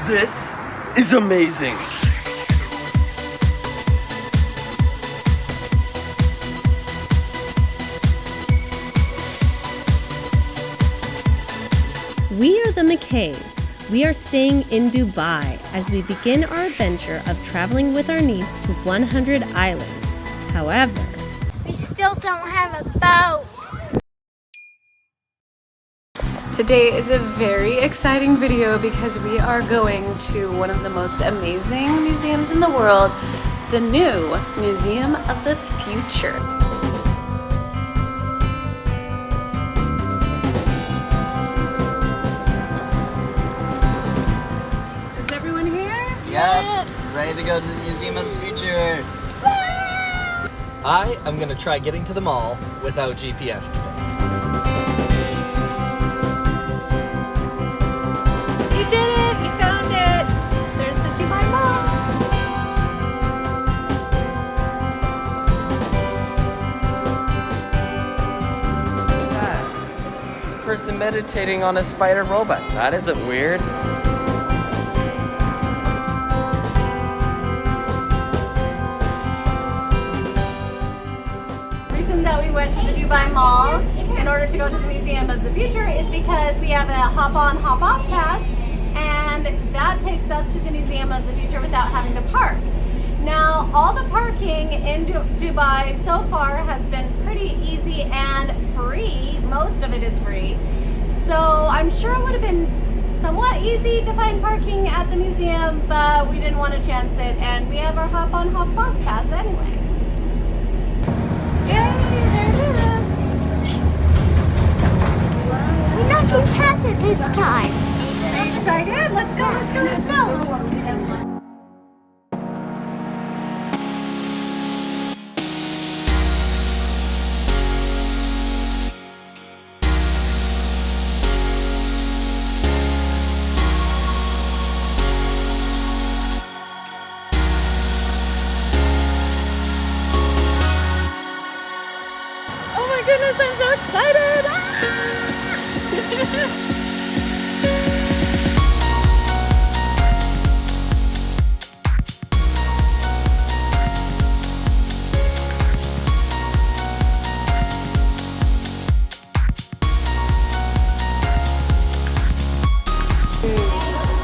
This is amazing. We are the McKays. We are staying in Dubai as we begin our adventure of traveling with our niece to 100 islands. However, we still don't have a boat. Today is a very exciting video because we are going to one of the most amazing museums in the world, the new Museum of the Future. Is everyone here? Yep, ready to go to the Museum of the Future. I am gonna try getting to the mall without GPS today. You did it! You found it! There's the Dubai Mall! It's a person meditating on a spider robot. That isn't weird. The reason that we went to the Dubai Mall in order to go to the Museum of the Future is because we have a hop-on, hop-off pass, and that takes us to the Museum of the Future without having to park. Now, all the parking in Dubai so far has been pretty easy and free. Most of it is free. So I'm sure it would have been somewhat easy to find parking at the museum, but we didn't want to chance it, and we have our hop-on, hop-off pass anyway. Yay, there it is. We're not going to pass it this time. Are you excited? Let's go, let's go, let's go. Oh my goodness, I'm so excited! Ah!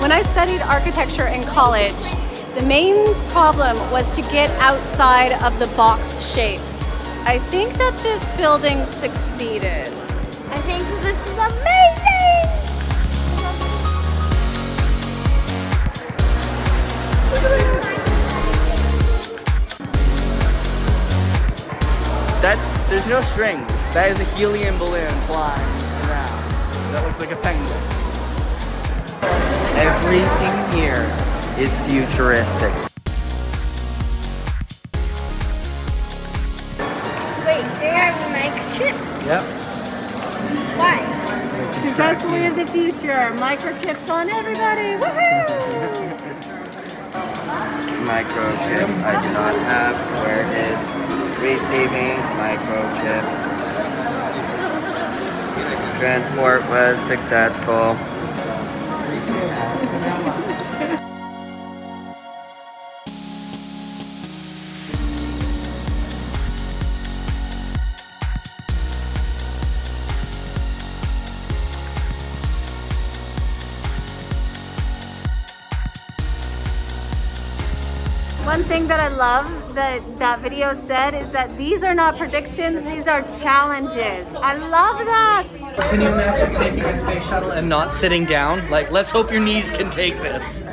When I studied architecture in college, the main problem was to get outside of the box shape. I think that this building succeeded. I think this is amazing! There's no strings. That is a helium balloon flying around. That looks like a penguin. Everything here is futuristic. Wait, they have a microchip? Yep. Why? That's the way of the future. Microchips on everybody. Woohoo! Microchip I do not have. Where is receiving microchip? Transport was successful. One thing that I love that video said is that these are not predictions, these are challenges. I love that. Can you imagine taking a space shuttle and not sitting down? Like, let's hope your knees can take this. I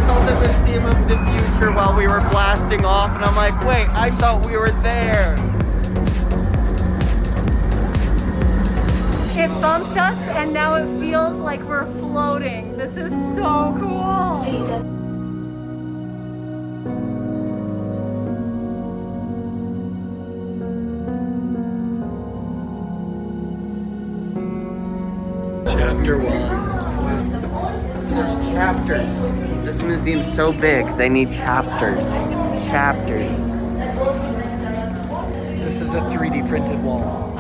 saw the Museum of the Future while we were blasting off, and I'm like, wait, I thought we were there. It bumped us and now it feels like we're floating. This is so cool. Chapter 1. There's chapters. This museum's so big, they need chapters. Chapters. This is a 3D printed wall.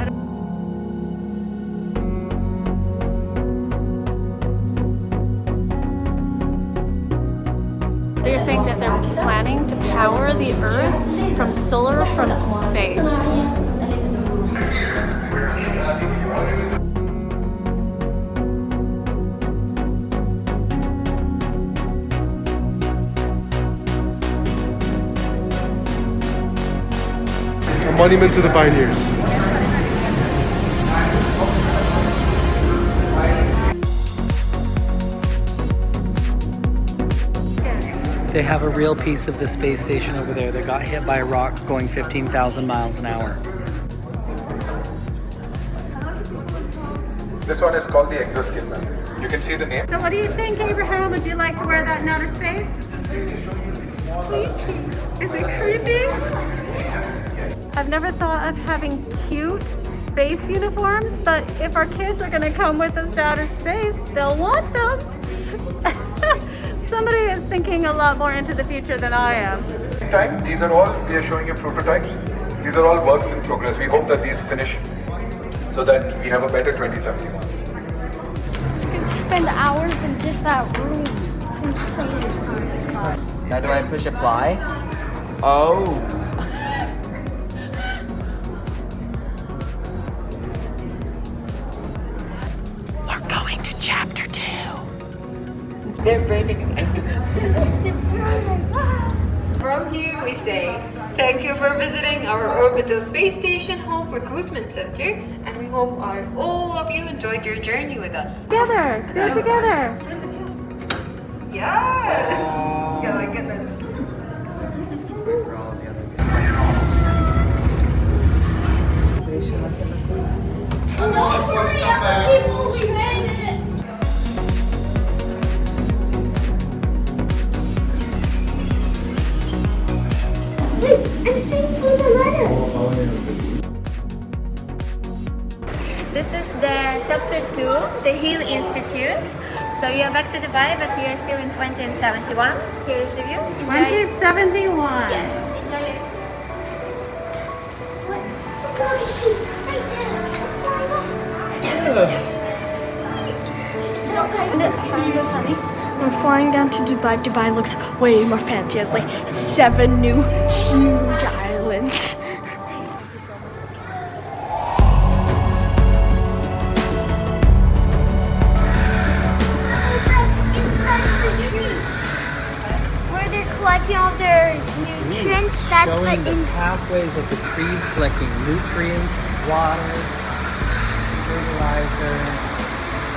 saying that they're planning to power the Earth from solar from space. A monument to the pioneers. They have a real piece of the space station over there that got hit by a rock going 15,000 miles an hour. This one is called the exoskin, ma'am. You can see the name. So what do you think, Abraham? Would you like to wear that in outer space? Is it creepy? I've never thought of having cute space uniforms, but if our kids are gonna come with us to outer space, they'll want them. Somebody is thinking a lot more into the future than I am. Time, these are all, we are showing you prototypes. These are all works in progress. We hope that these finish so that we have a better 2071. You can spend hours in just that room. It's insane. Now do I push apply? Oh. We're going to chapter 2. They're breathing. From here we say, thank you for visiting our Orbital Space Station Home Recruitment Center, and we hope all of you enjoyed your journey with us. Together, do it together. Yes! Go like it. We're all together. Don't worry, other people, we made it. Wait, I'm seeing through the letters. This is the chapter 2, the Hill Institute. So you're back to Dubai, but you're still in 2071. Here is the view. Enjoy. 2071. Yes, enjoy your We're flying down to Dubai. Dubai looks way more fancy. It's like 7 new huge islands. Where they're collecting all their nutrients. That's Showing the the pathways of the trees collecting nutrients, water, fertilizer.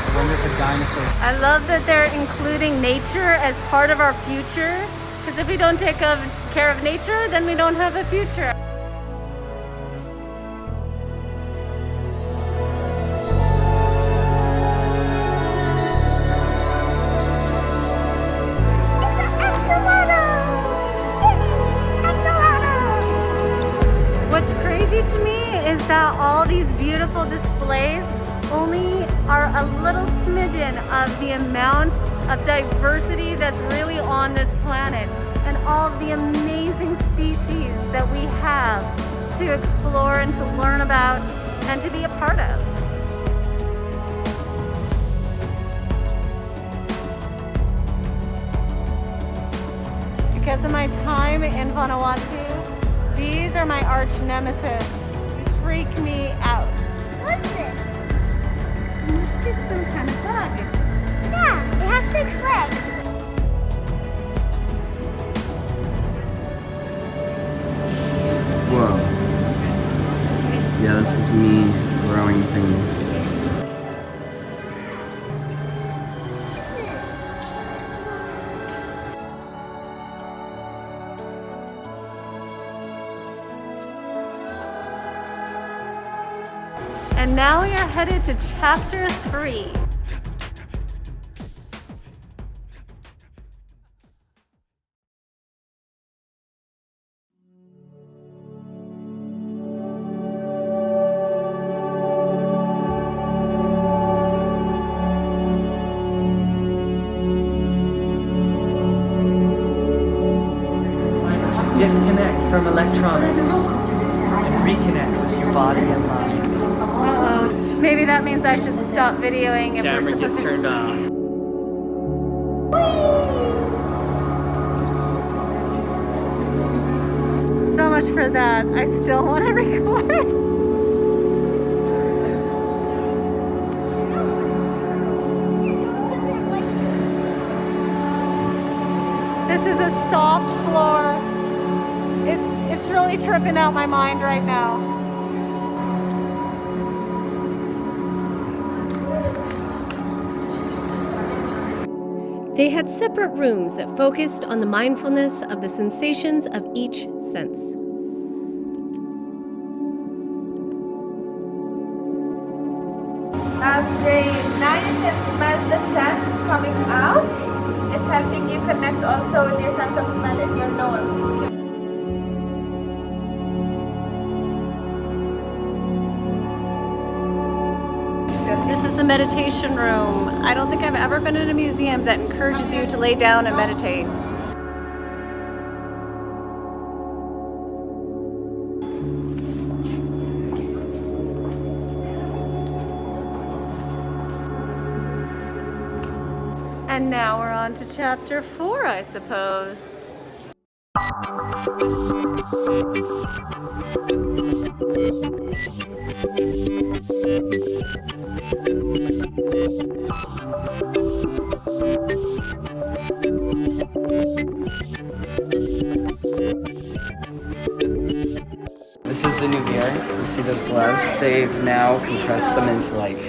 I wonder if the dinosaurs. I love that they're including nature as part of our future, because if we don't take care of nature, then we don't have a future. What's crazy to me is that all these beautiful displays only are a little smidgen of the amount of diversity that's really on this planet and all the amazing species that we have to explore and to learn about and to be a part of. Because of my time in Vanuatu, these are my arch nemesis. These freak me out. What's this? Must be some kind of bug. Yeah, it has 6 legs. Whoa. Yeah, this is me growing things. And now we are headed to chapter 3. Disconnect from electronics and reconnect with your body and mind. Uh-oh. Maybe that means I should stop videoing if Camera we're gets supposed to. turned off. for that. I still want to record. This is a soft floor. It's really tripping out my mind right now. They had separate rooms that focused on the mindfulness of the sensations of each sense. As now you can smell the scent coming out. It's helping you connect also with your sense of smell in your nose. This is the meditation room. I don't think I've ever been in a museum that encourages you to lay down and meditate. And now we're on to chapter 4, I suppose. This is the new VR. You see those gloves? They've now compressed them into like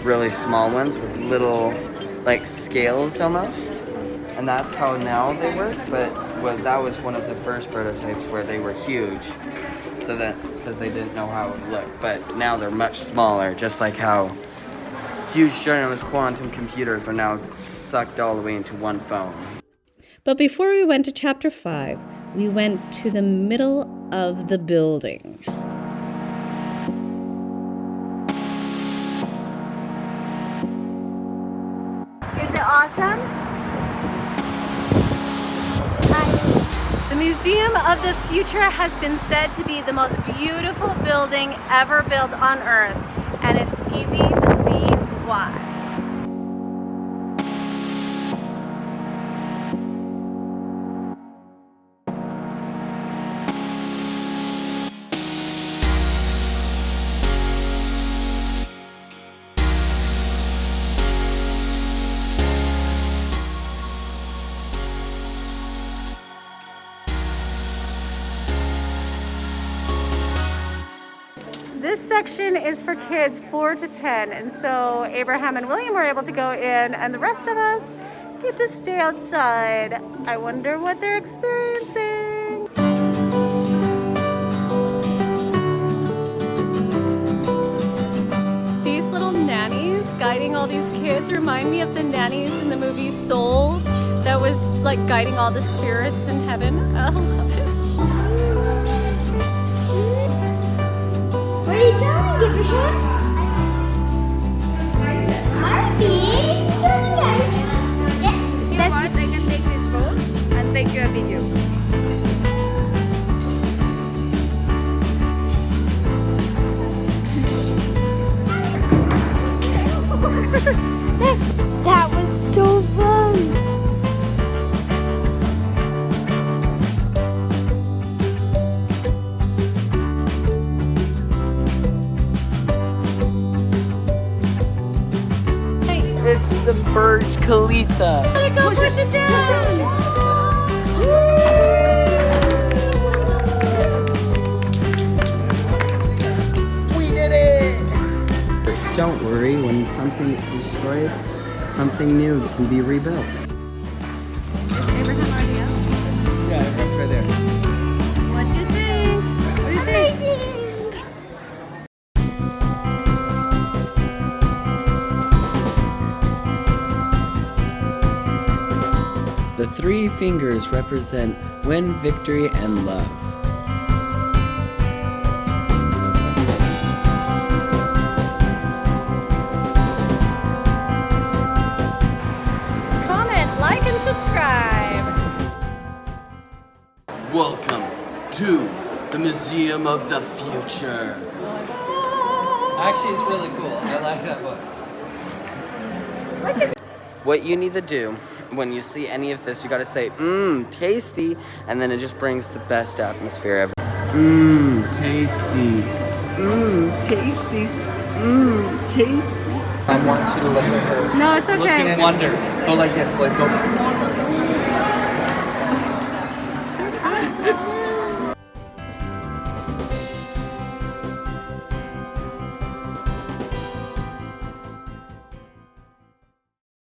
really small ones with little like scales almost. And that's how now they work, but that was one of the first prototypes where they were huge. So that, because they didn't know how it would look. But now they're much smaller, just like how huge ginormous quantum computers are now sucked all the way into one phone. But before we went to chapter 5, we went to the middle of the building. Is it awesome? The Museum of the Future has been said to be the most beautiful building ever built on Earth, and it's easy to see why. This section is for kids 4 to 10, and so Abraham and William were able to go in, and the rest of us get to stay outside. I wonder what they're experiencing. These little nannies guiding all these kids remind me of the nannies in the movie Soul that was like guiding all the spirits in heaven. I love it. What are you doing, Abraham? You know what? I can take this phone and take you a video. That was so fun. It's the Burj Khalifa. Let it go, push it down! We did it! Don't worry, when something is destroyed, something new can be rebuilt. Is Abraham already out? Yeah, it's right there. What do you think? What do you think? The 3 fingers represent win, victory, and love. Comment, like, and subscribe. Welcome to the Museum of the Future. Actually, it's really cool. I like that book. What you need to do when you see any of this, you gotta say, tasty, and then it just brings the best atmosphere ever. Mmm, tasty. Tasty. Tasty. I want you to look at her. No, it's okay. Look in wonder. Go like this, boys. Go.